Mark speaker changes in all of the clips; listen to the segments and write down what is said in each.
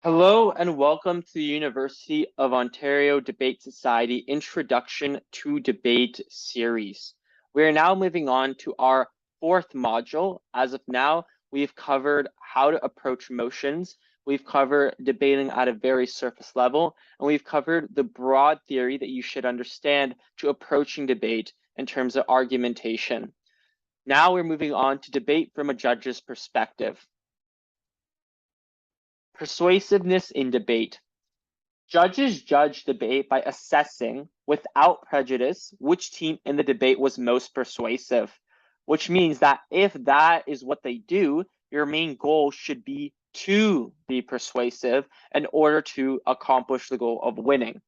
Speaker 1: Hello and welcome to the University of Ontario Debate Society Introduction to Debate series. We are now moving on to our fourth module. As of now, we've covered how to approach motions, we've covered debating at a very surface level, and we've covered the broad theory that you should understand to approaching debate in terms of argumentation. Now we're moving on to debate from a judge's perspective. Persuasiveness in debate. Judges judge debate by assessing, without prejudice, which team in the debate was most persuasive, which means that if that is what they do, your main goal should be to be persuasive in order to accomplish the goal of winning.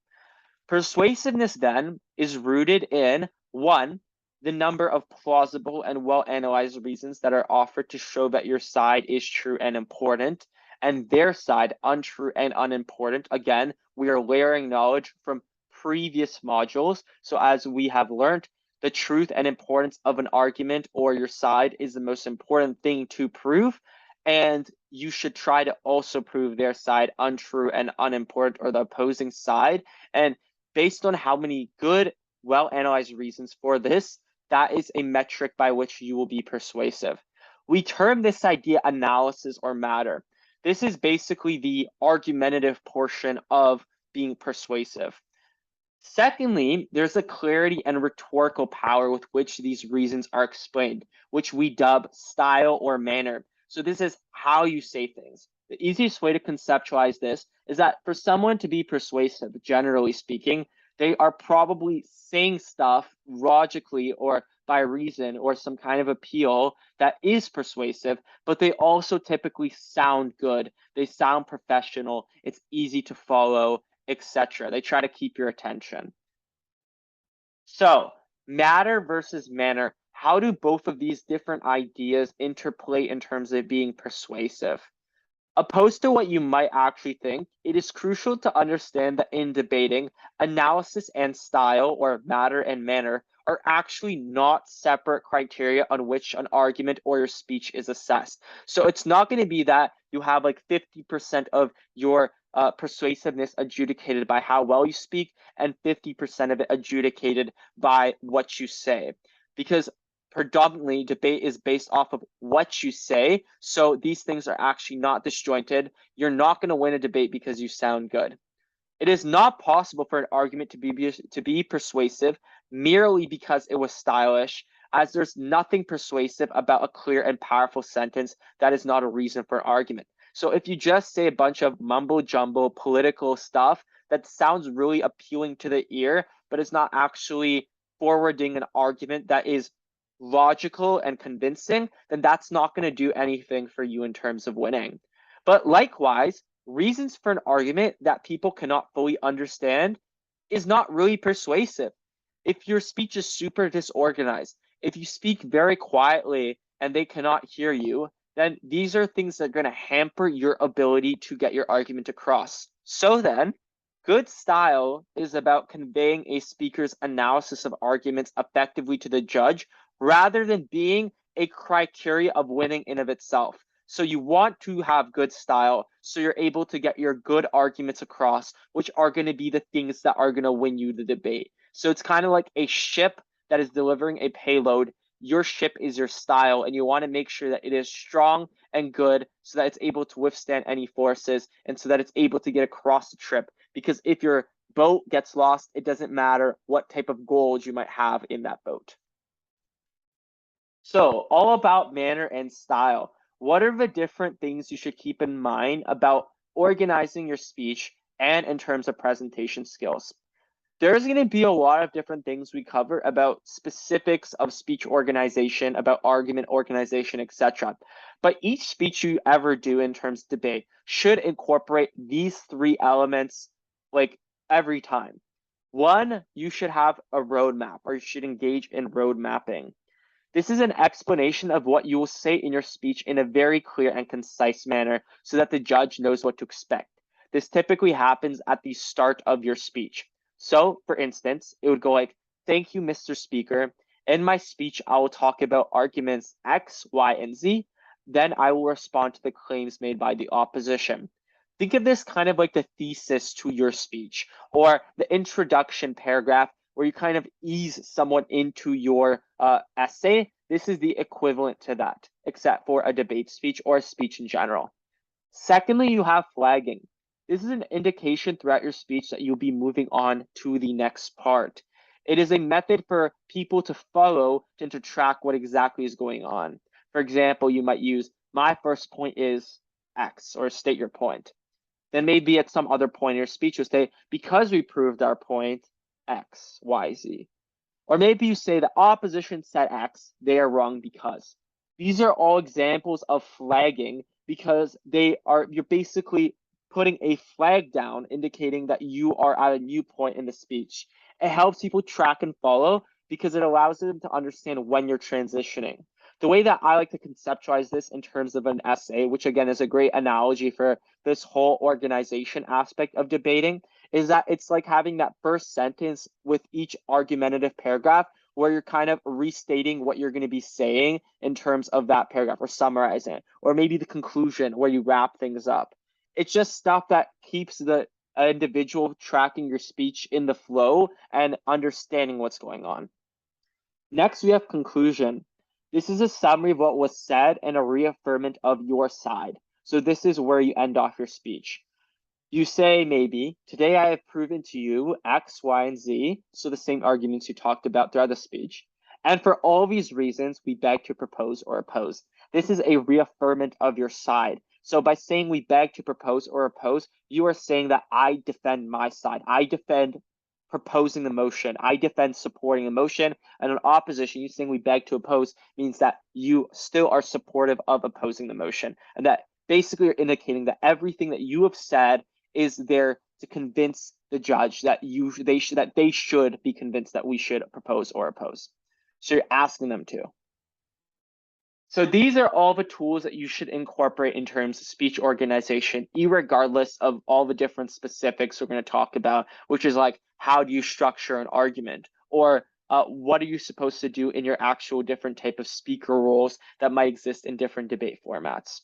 Speaker 1: Persuasiveness then is rooted in one, the number of plausible and well analyzed reasons that are offered to show that your side is true and important, and their side untrue and unimportant. Again, we are layering knowledge from previous modules. So as we have learned, the truth and importance of an argument or your side is the most important thing to prove. And you should try to also prove their side untrue and unimportant, or the opposing side. And based on how many good, well analyzed reasons for this, that is a metric by which you will be persuasive. We term this idea analysis or matter. This is basically the argumentative portion of being persuasive. Secondly, there's a clarity and rhetorical power with which these reasons are explained, which we dub style or manner. So this is how you say things. The easiest way to conceptualize this is that for someone to be persuasive, generally speaking, they are probably saying stuff logically or by reason or some kind of appeal that is persuasive, but they also typically sound good. They sound professional. It's easy to follow, etc. They try to keep your attention. So, matter versus manner. How do both of these different ideas interplay in terms of being persuasive? Opposed to what you might actually think, it is crucial to understand that in debating, analysis and style, or matter and manner, are actually not separate criteria on which an argument or your speech is assessed. So it's not going to be that you have like 50% of your persuasiveness adjudicated by how well you speak and 50% of it adjudicated by what you say. Because predominantly debate is based off of what you say. So these things are actually not disjointed. You're not going to win a debate because you sound good. It is not possible for an argument to be persuasive merely because it was stylish, as there's nothing persuasive about a clear and powerful sentence that is not a reason for an argument. So if you just say a bunch of mumbo jumbo political stuff that sounds really appealing to the ear, but it's not actually forwarding an argument that is logical and convincing, then that's not going to do anything for you in terms of winning. But likewise, reasons for an argument that people cannot fully understand is not really persuasive. If your speech is super disorganized, if you speak very quietly and they cannot hear you, then these are things that are going to hamper your ability to get your argument across. So then, good style is about conveying a speaker's analysis of arguments effectively to the judge rather than being a criteria of winning in of itself. So you want to have good style so you're able to get your good arguments across, which are going to be the things that are going to win you the debate. So it's kind of like a ship that is delivering a payload. Your ship is your style, and you want to make sure that it is strong and good so that it's able to withstand any forces and so that it's able to get across the trip. Because if your boat gets lost, it doesn't matter what type of gold you might have in that boat. So, all about manner and style. What are the different things you should keep in mind about organizing your speech and in terms of presentation skills? There's going to be a lot of different things we cover about specifics of speech organization, about argument organization, etc. But each speech you ever do in terms of debate should incorporate these three elements like every time. One, you should have a roadmap, or you should engage in road mapping. This is an explanation of what you will say in your speech in a very clear and concise manner so that the judge knows what to expect. This typically happens at the start of your speech. So, for instance, it would go like, "Thank you, Mr. Speaker. In my speech, I will talk about arguments X, Y, and Z. Then I will respond to the claims made by the opposition." Think of this kind of like the thesis to your speech or the introduction paragraph where you kind of ease someone into your essay. This is the equivalent to that, except for a debate speech or a speech in general. Secondly, you have flagging. This is an indication throughout your speech that you'll be moving on to the next part. It is a method for people to follow to track what exactly is going on. For example, you might use, my first point is X, or state your point. Then maybe at some other point in your speech, you'll say, because we proved our point, X, Y, Z. Or maybe you say the opposition said X, they are wrong because. These are all examples of flagging because you're basically putting a flag down indicating that you are at a new point in the speech. It helps people track and follow because it allows them to understand when you're transitioning. The way that I like to conceptualize this in terms of an essay, which again is a great analogy for this whole organization aspect of debating, is that it's like having that first sentence with each argumentative paragraph where you're kind of restating what you're going to be saying in terms of that paragraph or summarizing it, or maybe the conclusion where you wrap things up. It's just stuff that keeps the individual tracking your speech in the flow and understanding what's going on. Next, we have conclusion. This is a summary of what was said and a reaffirmation of your side. So this is where you end off your speech. You say maybe, today I have proven to you X, Y, and Z, so the same arguments you talked about throughout the speech. And for all these reasons, we beg to propose or oppose. This is a reaffirmation of your side. So by saying we beg to propose or oppose, you are saying that I defend my side. I defend proposing the motion. I defend supporting the motion. And in opposition, you saying we beg to oppose means that you still are supportive of opposing the motion. And that basically you're indicating that everything that you have said is there to convince the judge that they should be convinced that we should propose or oppose. So you're asking them to. So these are all the tools that you should incorporate in terms of speech organization, irregardless of all the different specifics we're going to talk about, which is like, how do you structure an argument? Or what are you supposed to do in your actual different type of speaker roles that might exist in different debate formats?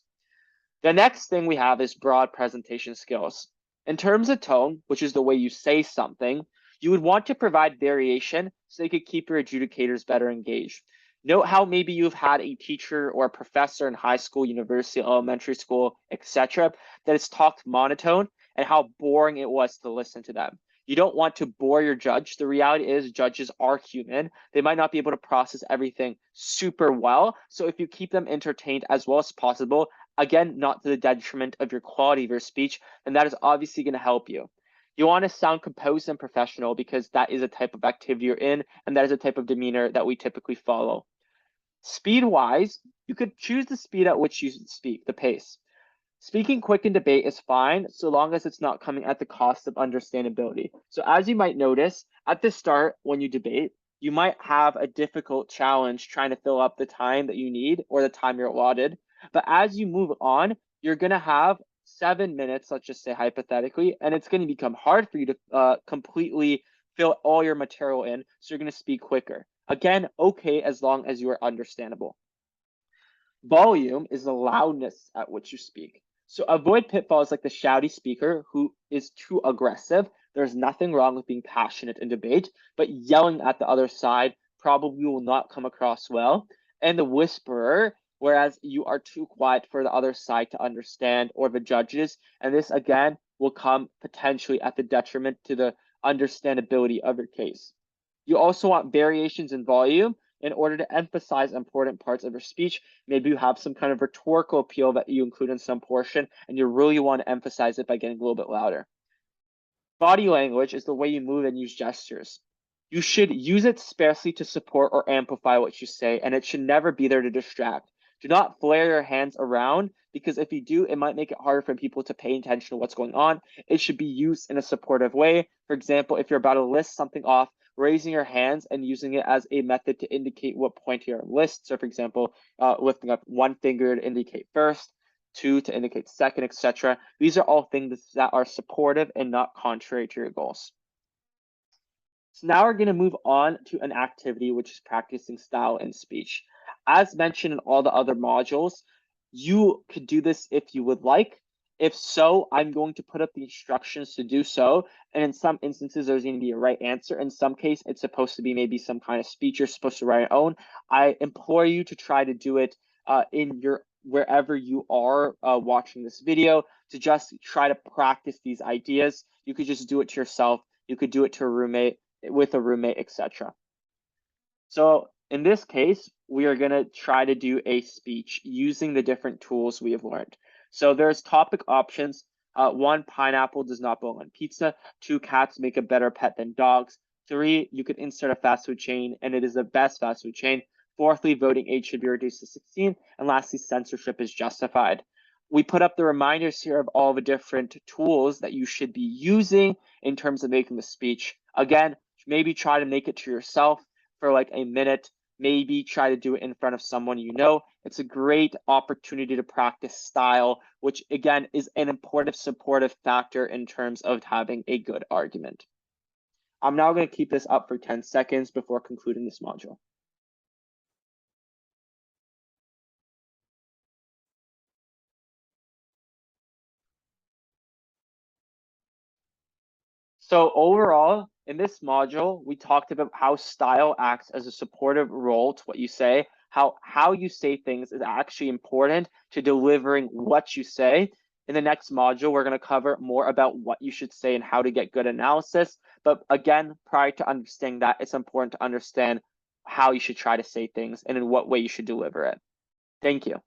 Speaker 1: The next thing we have is broad presentation skills. In terms of tone, which is the way you say something, you would want to provide variation so you could keep your adjudicators better engaged. Note how maybe you've had a teacher or a professor in high school, university, elementary school, etc., that has talked monotone and how boring it was to listen to them. You don't want to bore your judge. The reality is judges are human. They might not be able to process everything super well. So if you keep them entertained as well as possible, again, not to the detriment of your quality of your speech, then that is obviously going to help you. You want to sound composed and professional because that is a type of activity you're in, and that is a type of demeanor that we typically follow. Speed-wise, you could choose the speed at which you speak, the pace. Speaking quick in debate is fine, so long as it's not coming at the cost of understandability. So as you might notice, at the start, when you debate, you might have a difficult challenge trying to fill up the time that you need or the time you're allotted. But as you move on, you're going to have 7 minutes, let's just say hypothetically, and it's going to become hard for you to completely fill all your material in, so you're going to speak quicker. Again, okay, as long as you are understandable. Volume is the loudness at which you speak. So avoid pitfalls like the shouty speaker who is too aggressive. There's nothing wrong with being passionate in debate, but yelling at the other side probably will not come across well. And the whisperer, whereas you are too quiet for the other side to understand, or the judges. And this again will come potentially at the detriment to the understandability of your case. You also want variations in volume in order to emphasize important parts of your speech. Maybe you have some kind of rhetorical appeal that you include in some portion, and you really want to emphasize it by getting a little bit louder. Body language is the way you move and use gestures. You should use it sparsely to support or amplify what you say, and it should never be there to distract. Do not flare your hands around, because if you do, it might make it harder for people to pay attention to what's going on. It should be used in a supportive way. For example, if you're about to list something off, raising your hands and using it as a method to indicate what point you're on list. So for example, lifting up one finger to indicate first, two to indicate second, etc. These are all things that are supportive and not contrary to your goals. So now we're going to move on to an activity, which is practicing style in speech. As mentioned in all the other modules, you could do this if you would like. If so, I'm going to put up the instructions to do so. And in some instances, there's going to be a right answer. In some case, it's supposed to be maybe some kind of speech you're supposed to write your own. I implore you to try to do it in your wherever you are watching this video, to just try to practice these ideas. You could just do it to yourself. You could do it to a roommate, with a roommate, etc. So in this case, we are going to try to do a speech using the different tools we have learned. So there's topic options. 1, pineapple does not belong on pizza. 2, cats make a better pet than dogs. 3, you could insert a fast food chain and it is the best fast food chain. 4thly, voting age should be reduced to 16. And lastly, censorship is justified. We put up the reminders here of all the different tools that you should be using in terms of making the speech. Again, maybe try to make it to yourself for like a minute. Maybe try to do it in front of someone you know. It's a great opportunity to practice style, which again is an important supportive factor in terms of having a good argument. I'm now going to keep this up for 10 seconds before concluding this module. So overall, in this module, we talked about how style acts as a supportive role to what you say, how you say things is actually important to delivering what you say. In the next module, we're going to cover more about what you should say and how to get good analysis. But again, prior to understanding that, it's important to understand how you should try to say things and in what way you should deliver it. Thank you.